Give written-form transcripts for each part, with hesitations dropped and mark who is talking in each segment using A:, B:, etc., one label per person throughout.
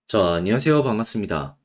A: 자, 안녕하세요. 반갑습니다.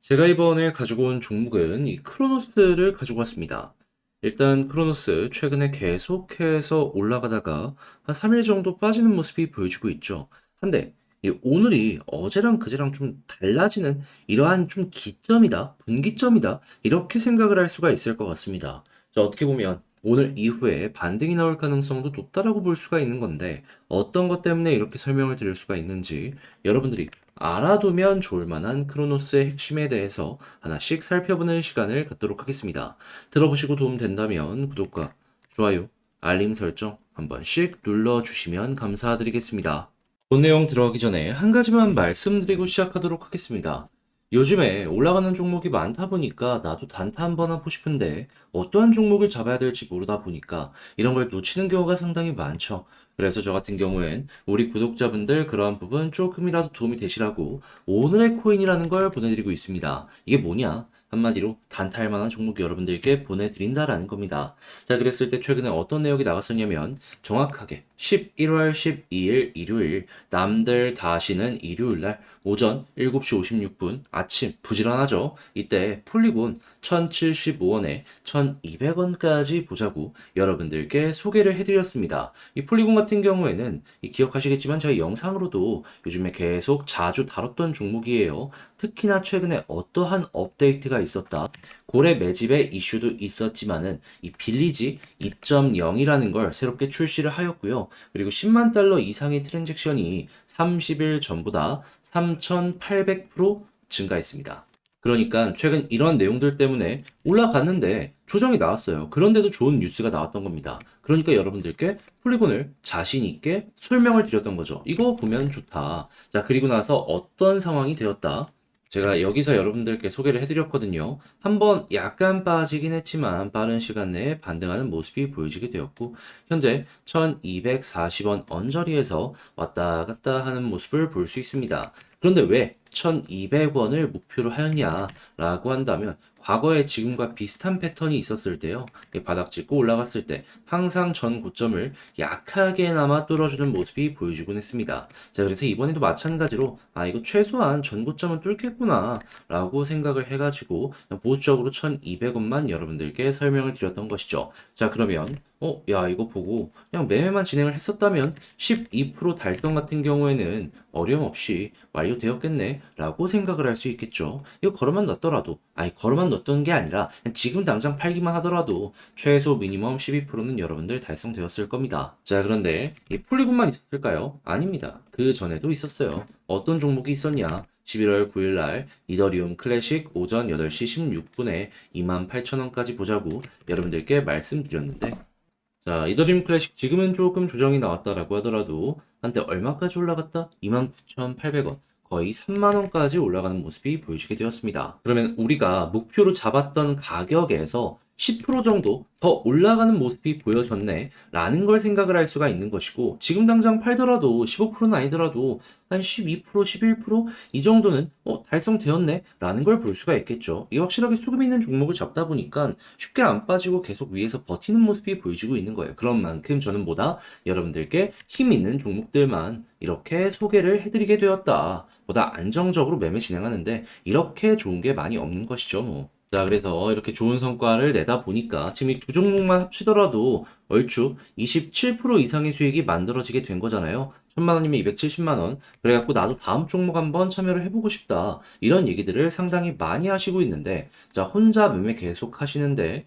A: 제가 이번에 가지고 온 종목은 이 크로노스를 가지고 왔습니다. 일단 크로노스 최근에 계속해서 올라가다가 한 3일 정도 빠지는 모습이 보여지고 있죠. 한데 이 오늘이 어제랑 그제랑 좀 달라지는 이러한 좀 기점이다, 분기점이다 이렇게 생각을 할 수가 있을 것 같습니다. 자, 어떻게 보면 오늘 이후에 반등이 나올 가능성도 높다라고 볼 수가 있는 건데 어떤 것 때문에 이렇게 설명을 드릴 수가 있는지 여러분들이 알아두면 좋을 만한 크로노스의 핵심에 대해서 하나씩 살펴보는 시간을 갖도록 하겠습니다. 들어보시고 도움 된다면 구독과 좋아요, 알림 설정 한 번씩 눌러주시면 감사드리겠습니다. 본 내용 들어가기 전에 한 가지만 말씀드리고 시작하도록 하겠습니다. 요즘에 올라가는 종목이 많다 보니까 나도 단타 한번 하고 싶은데 어떠한 종목을 잡아야 될지 모르다 보니까 이런 걸 놓치는 경우가 상당히 많죠. 그래서 저 같은 경우엔 우리 구독자분들 그러한 부분 조금이라도 도움이 되시라고 오늘의 코인이라는 걸 보내드리고 있습니다. 이게 뭐냐? 한마디로 단타할 만한 종목 여러분들께 보내드린다라는 겁니다. 자, 그랬을 때 최근에 어떤 내용이 나왔었냐면 정확하게 11월 12일 일요일 남들 다 쉬는 일요일 날 오전 7시 56분 아침 부지런하죠. 이때 폴리곤 1075원에 1200원까지 보자고 여러분들께 소개를 해드렸습니다. 이 폴리곤 같은 경우에는 기억하시겠지만 제가 영상으로도 요즘에 계속 자주 다뤘던 종목이에요. 특히나 최근에 어떠한 업데이트가 있었다. 고래 매집의 이슈도 있었지만은 이 빌리지 2.0이라는 걸 새롭게 출시를 하였고요. 그리고 10만 달러 이상의 트랜잭션이 30일 전보다 3,800% 증가했습니다. 그러니까 최근 이런 내용들 때문에 올라갔는데 조정이 나왔어요. 그런데도 좋은 뉴스가 나왔던 겁니다. 그러니까 여러분들께 폴리곤을 자신 있게 설명을 드렸던 거죠. 이거 보면 좋다. 자, 그리고 나서 어떤 상황이 되었다. 제가 여기서 여러분들께 소개를 해드렸거든요. 한번 약간 빠지긴 했지만 빠른 시간 내에 반등하는 모습이 보여지게 되었고 현재 1240원 언저리에서 왔다 갔다 하는 모습을 볼 수 있습니다. 그런데 왜 1200원을 목표로 하였냐라고 한다면 과거에 지금과 비슷한 패턴이 있었을 때요. 바닥 찍고 올라갔을 때 항상 전 고점을 약하게나마 뚫어주는 모습이 보여주곤 했습니다. 자, 그래서 이번에도 마찬가지로 이거 최소한 전 고점은 뚫겠구나 라고 생각을 해가지고 보수적으로 1200원만 여러분들께 설명을 드렸던 것이죠. 자, 그러면 야, 이거 보고 그냥 매매만 진행을 했었다면 12% 달성 같은 경우에는 어려움 없이 완료되었겠네 라고 생각을 할 수 있겠죠. 이거 걸어만 넣었더라도, 걸어만 넣었던 게 아니라 그냥 지금 당장 팔기만 하더라도 최소 미니멈 12%는 여러분들 달성되었을 겁니다. 자, 그런데 이 폴리곤만 있었을까요? 아닙니다. 그 전에도 있었어요. 어떤 종목이 있었냐? 11월 9일 날 이더리움 클래식 오전 8시 16분에 28,000원까지 보자고 여러분들께 말씀드렸는데 자, 이더리움 클래식 지금은 조금 조정이 나왔다라고 하더라도 한때 얼마까지 올라갔다? 29,800원. 거의 3만 원까지 올라가는 모습이 보여지게 되었습니다. 그러면 우리가 목표로 잡았던 가격에서 10% 정도 더 올라가는 모습이 보여졌네 라는 걸 생각을 할 수가 있는 것이고 지금 당장 팔더라도 15%는 아니더라도 한 12%, 11%이 정도는 달성되었네 라는 걸 볼 수가 있겠죠. 이 확실하게 수급 있는 종목을 잡다 보니까 쉽게 안 빠지고 계속 위에서 버티는 모습이 보여지고 있는 거예요. 그런 만큼 저는 보다 여러분들께 힘 있는 종목들만 이렇게 소개를 해드리게 되었다. 보다 안정적으로 매매 진행하는데 이렇게 좋은 게 많이 없는 것이죠, 뭐. 자, 그래서 이렇게 좋은 성과를 내다 보니까 지금 이 두 종목만 합치더라도 얼추 27% 이상의 수익이 만들어지게 된 거잖아요. 1000만 원이면 270만 원. 그래갖고 나도 다음 종목 한번 참여를 해보고 싶다. 이런 얘기들을 상당히 많이 하시고 있는데, 자, 혼자 매매 계속 하시는데,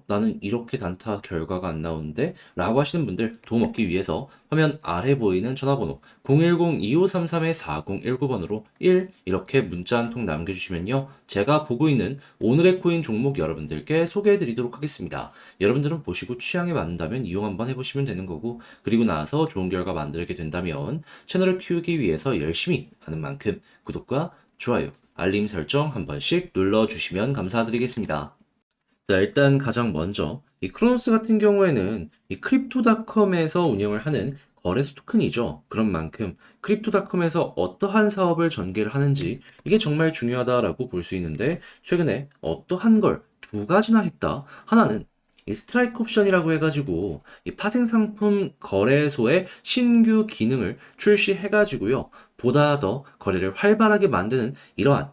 A: 나는 이렇게 단타 결과가 안 나오는데? 라고 하시는 분들 도움 얻기 위해서 화면 아래 보이는 전화번호 010-2533-4019번으로 1 이렇게 문자 한 통 남겨주시면요. 제가 보고 있는 오늘의 코인 종목 여러분들께 소개해 드리도록 하겠습니다. 여러분들은 보시고 취향에 맞는다면 이용 한번 해보시면 되는 거고 그리고 나서 좋은 결과 만들게 된다면 채널을 키우기 위해서 열심히 하는 만큼 구독과 좋아요, 알림 설정 한 번씩 눌러주시면 감사드리겠습니다. 자, 일단 가장 먼저 이 크로노스 같은 경우에는 이 크립토닷컴에서 운영을 하는 거래소 토큰이죠. 그런 만큼 크립토닷컴에서 어떠한 사업을 전개를 하는지 이게 정말 중요하다라고 볼 수 있는데 최근에 어떠한 걸 두 가지나 했다. 하나는 이 스트라이크 옵션이라고 해가지고 이 파생 상품 거래소의 신규 기능을 출시해가지고요. 보다 더 거래를 활발하게 만드는 이러한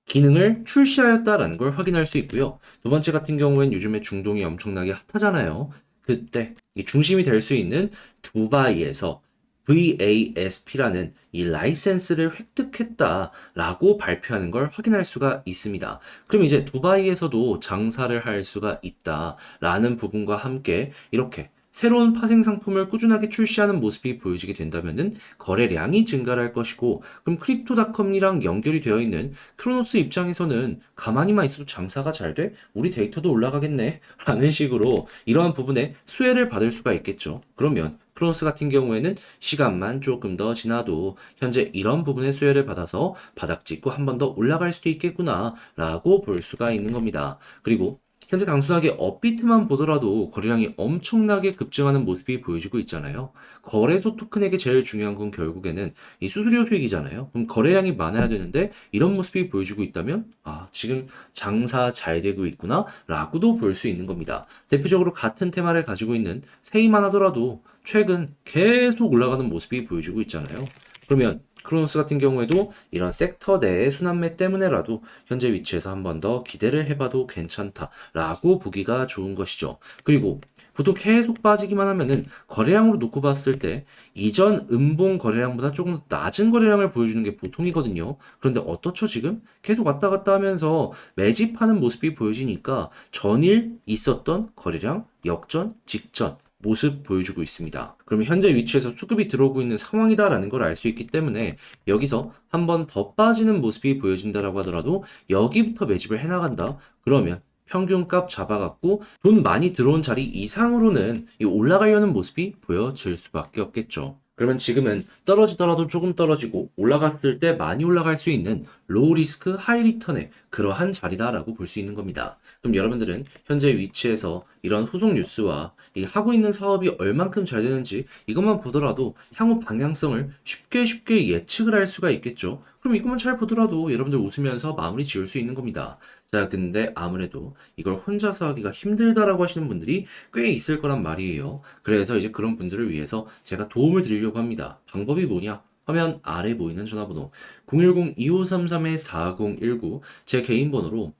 A: 기능을 출시하였다라는 걸 확인할 수 있고요. 두 번째 같은 경우엔 요즘에 중동이 엄청나게 핫하잖아요. 그때 이 중심이 될 수 있는 두바이에서 VASP라는 이 라이센스를 획득했다라고 발표하는 걸 확인할 수가 있습니다. 그럼 이제 두바이에서도 장사를 할 수가 있다라는 부분과 함께 이렇게 새로운 파생 상품을 꾸준하게 출시하는 모습이 보여지게 된다면은 거래량이 증가할 것이고, 그럼 크립토닷컴이랑 연결이 되어 있는 크로노스 입장에서는 가만히만 있어도 장사가 잘 돼? 우리 데이터도 올라가겠네? 라는 식으로 이러한 부분에 수혜를 받을 수가 있겠죠. 그러면 크로노스 같은 경우에는 시간만 조금 더 지나도 현재 이런 부분의 수혜를 받아서 바닥 찍고 한 번 더 올라갈 수도 있겠구나 라고 볼 수가 있는 겁니다. 그리고 현재 단순하게 업비트만 보더라도 거래량이 엄청나게 급증하는 모습이 보여지고 있잖아요. 거래소 토큰에게 제일 중요한 건 결국에는 이 수수료 수익이잖아요. 그럼 거래량이 많아야 되는데 이런 모습이 보여지고 있다면 지금 장사 잘 되고 있구나 라고도 볼 수 있는 겁니다. 대표적으로 같은 테마를 가지고 있는 세이만 하더라도 최근 계속 올라가는 모습이 보여지고 있잖아요. 그러면 크로노스 같은 경우에도 이런 섹터 내의 순환매 때문에라도 현재 위치에서 한 번 더 기대를 해봐도 괜찮다라고 보기가 좋은 것이죠. 그리고 보통 계속 빠지기만 하면은 거래량으로 놓고 봤을 때 이전 음봉 거래량보다 조금 더 낮은 거래량을 보여주는 게 보통이거든요. 그런데 어떻죠 지금? 계속 왔다 갔다 하면서 매집하는 모습이 보여지니까 전일 있었던 거래량 역전, 직전 모습 보여주고 있습니다. 그러면 현재 위치에서 수급이 들어오고 있는 상황이다라는 걸 알 수 있기 때문에 여기서 한 번 더 빠지는 모습이 보여진다라고 하더라도 여기부터 매집을 해나간다. 그러면 평균값 잡아갖고 돈 많이 들어온 자리 이상으로는 이 올라가려는 모습이 보여질 수밖에 없겠죠. 그러면 지금은 떨어지더라도 조금 떨어지고 올라갔을 때 많이 올라갈 수 있는 로우 리스크 하이 리턴의 그러한 자리다라고 볼 수 있는 겁니다. 그럼 여러분들은 현재 위치에서 이런 후속 뉴스와 이 하고 있는 사업이 얼만큼 잘 되는지 이것만 보더라도 향후 방향성을 쉽게 예측을 할 수가 있겠죠. 그럼 이것만 잘 보더라도 여러분들 웃으면서 마무리 지을 수 있는 겁니다. 자, 근데 아무래도 이걸 혼자서 하기가 힘들다라고 하시는 분들이 꽤 있을 거란 말이에요. 그래서 이제 그런 분들을 위해서 제가 도움을 드리려고 합니다. 방법이 뭐냐? 화면 아래 보이는 전화번호 010-2533-4019 제 개인 번호로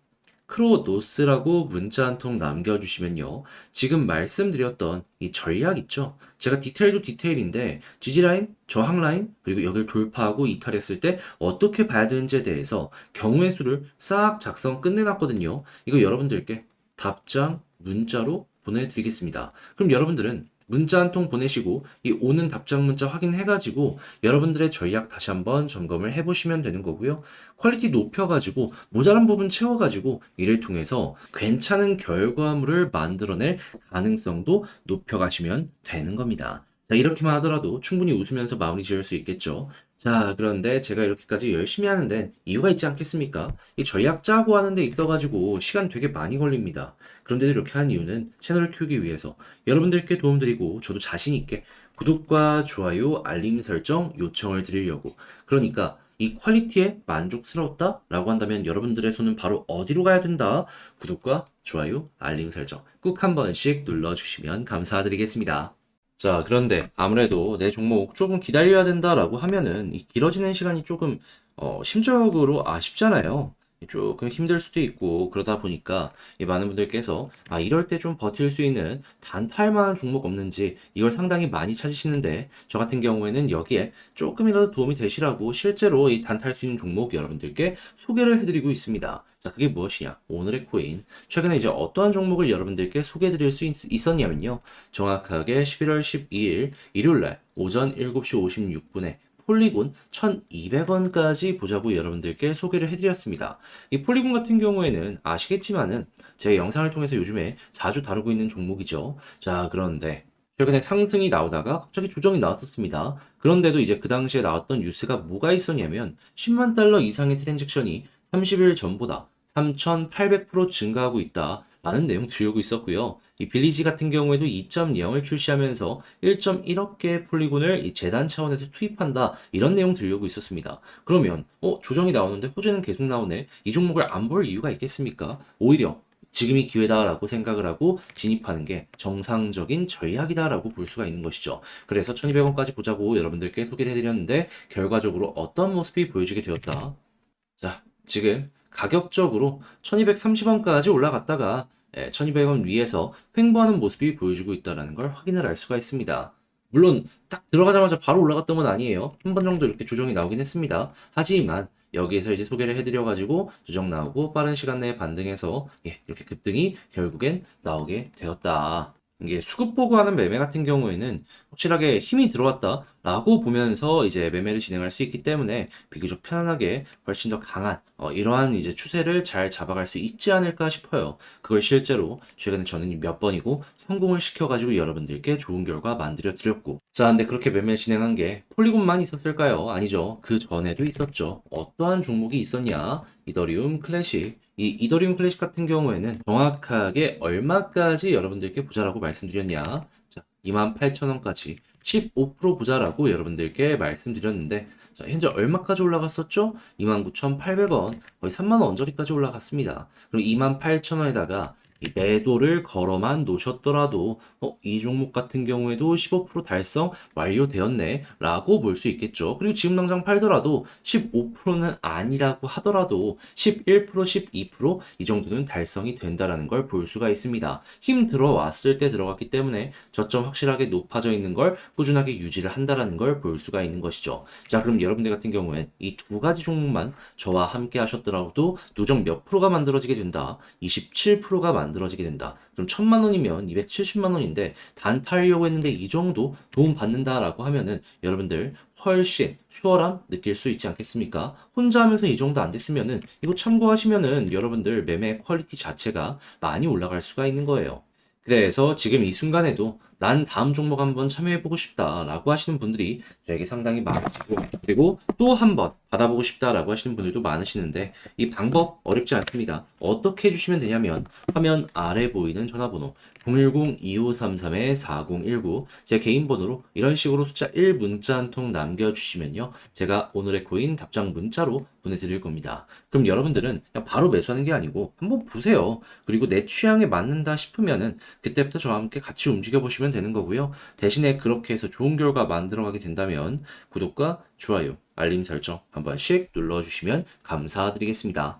A: 크로노스라고 문자 한 통 남겨주시면요. 지금 말씀드렸던 이 전략 있죠? 제가 디테일도 디테일인데 지지라인, 저항라인, 그리고 여기를 돌파하고 이탈했을 때 어떻게 봐야 되는지에 대해서 경우의 수를 싹 작성 끝내놨거든요. 이거 여러분들께 답장 문자로 보내드리겠습니다. 그럼 여러분들은 문자 한 통 보내시고 이 오는 답장 문자 확인해가지고 여러분들의 전략 다시 한번 점검을 해보시면 되는 거고요. 퀄리티 높여가지고 모자란 부분 채워가지고 이를 통해서 괜찮은 결과물을 만들어낼 가능성도 높여가시면 되는 겁니다. 자, 이렇게만 하더라도 충분히 웃으면서 마무리 지을 수 있겠죠. 자, 그런데 제가 이렇게까지 열심히 하는데 이유가 있지 않겠습니까? 이 전략 짜고 하는 데 있어가지고 시간 되게 많이 걸립니다. 그런데도 이렇게 하는 이유는 채널을 키우기 위해서 여러분들께 도움드리고 저도 자신있게 구독과 좋아요, 알림 설정 요청을 드리려고. 그러니까 이 퀄리티에 만족스러웠다라고 한다면 여러분들의 손은 바로 어디로 가야 된다? 구독과 좋아요, 알림 설정 꼭 한 번씩 눌러주시면 감사드리겠습니다. 자, 그런데 아무래도 내 종목 조금 기다려야 된다라고 하면은 이 길어지는 시간이 조금 심적으로 아쉽잖아요. 조금 힘들 수도 있고 그러다 보니까 이 많은 분들께서 이럴 때 좀 버틸 수 있는 단타할 만한 종목 없는지 이걸 상당히 많이 찾으시는데 저 같은 경우에는 여기에 조금이라도 도움이 되시라고 실제로 이 단타할 수 있는 종목 여러분들께 소개를 해드리고 있습니다. 자, 그게 무엇이냐? 오늘의 코인. 최근에 이제 어떠한 종목을 여러분들께 소개해드릴 수 있었냐면요. 정확하게 11월 12일 일요일날 오전 7시 56분에 폴리곤 1200원까지 보자고 여러분들께 소개를 해드렸습니다. 이 폴리곤 같은 경우에는 아시겠지만은 제 영상을 통해서 요즘에 자주 다루고 있는 종목이죠. 자, 그런데 최근에 상승이 나오다가 갑자기 조정이 나왔었습니다. 그런데도 이제 그 당시에 나왔던 뉴스가 뭐가 있었냐면 10만 달러 이상의 트랜잭션이 30일 전보다 3,800% 증가하고 있다. 라는 내용 들려오고 있었고요. 이 빌리지 같은 경우에도 2.0을 출시하면서 1.1억 개의 폴리곤을 이 재단 차원에서 투입한다. 이런 내용 들려오고 있었습니다. 그러면 조정이 나오는데 호재는 계속 나오네. 이 종목을 안 볼 이유가 있겠습니까? 오히려 지금이 기회다라고 생각을 하고 진입하는 게 정상적인 전략이다라고 볼 수가 있는 것이죠. 그래서 1200원까지 보자고 여러분들께 소개를 해드렸는데 결과적으로 어떤 모습이 보여지게 되었다. 자, 지금 가격적으로 1230원까지 올라갔다가 1200원 위에서 횡보하는 모습이 보여주고 있다는 걸 확인을 할 수가 있습니다. 물론 딱 들어가자마자 바로 올라갔던 건 아니에요. 한 번 정도 이렇게 조정이 나오긴 했습니다. 하지만 여기에서 이제 소개를 해드려가지고 조정 나오고 빠른 시간 내에 반등해서 이렇게 급등이 결국엔 나오게 되었다. 이게 수급 보고하는 매매 같은 경우에는 확실하게 힘이 들어왔다라고 보면서 이제 매매를 진행할 수 있기 때문에 비교적 편안하게 훨씬 더 강한 이러한 이제 추세를 잘 잡아갈 수 있지 않을까 싶어요. 그걸 실제로 최근에 저는 몇 번이고 성공을 시켜가지고 여러분들께 좋은 결과 만들어 드렸고. 자, 근데 그렇게 매매 진행한 게 폴리곤만 있었을까요? 아니죠. 그 전에도 있었죠. 어떠한 종목이 있었냐? 이더리움 클래식. 이 이더리움 클래식 같은 경우에는 정확하게 얼마까지 여러분들께 보자라고 말씀드렸냐? 자, 28,000원까지 15% 보자라고 여러분들께 말씀드렸는데, 자, 현재 얼마까지 올라갔었죠? 29,800원, 거의 3만원 언저리까지 올라갔습니다. 그리고 28,000원에다가 이 매도를 걸어만 놓으셨더라도 이 종목 같은 경우에도 15% 달성 완료되었네 라고 볼 수 있겠죠. 그리고 지금 당장 팔더라도 15%는 아니라고 하더라도 11%, 12%이 정도는 달성이 된다라는 걸 볼 수가 있습니다. 힘 들어왔을 때 들어갔기 때문에 저점 확실하게 높아져 있는 걸 꾸준하게 유지를 한다라는 걸 볼 수가 있는 것이죠. 자, 그럼 여러분들 같은 경우엔 이 두 가지 종목만 저와 함께 하셨더라도 누적 몇 프로가 만들어지게 된다. 27%가 만들어지게 된다. 그럼 1000만 원이면 270만 원인데 단타하려고 했는데 이 정도 도움 받는다라고 하면은 여러분들 훨씬 수월함 느낄 수 있지 않겠습니까? 혼자 하면서 이 정도 안 됐으면은 이거 참고하시면은 여러분들 매매 퀄리티 자체가 많이 올라갈 수가 있는 거예요. 그래서 지금 이 순간에도 난 다음 종목 한번 참여해보고 싶다라고 하시는 분들이 저에게 상당히 많으시고, 그리고 또 한번 받아보고 싶다라고 하시는 분들도 많으시는데 이 방법 어렵지 않습니다. 어떻게 해주시면 되냐면 화면 아래 보이는 전화번호 010-2533-4019 제 개인 번호로 이런 식으로 숫자 1 문자 한 통 남겨주시면요, 제가 오늘의 코인 답장 문자로 보내드릴 겁니다. 그럼 여러분들은 그냥 바로 매수하는 게 아니고 한번 보세요. 그리고 내 취향에 맞는다 싶으면은 그때부터 저와 함께 같이 움직여 보시면 되는 거고요. 대신에 그렇게 해서 좋은 결과 만들어가게 된다면 구독과 좋아요, 알림 설정 한 번씩 눌러주시면 감사드리겠습니다.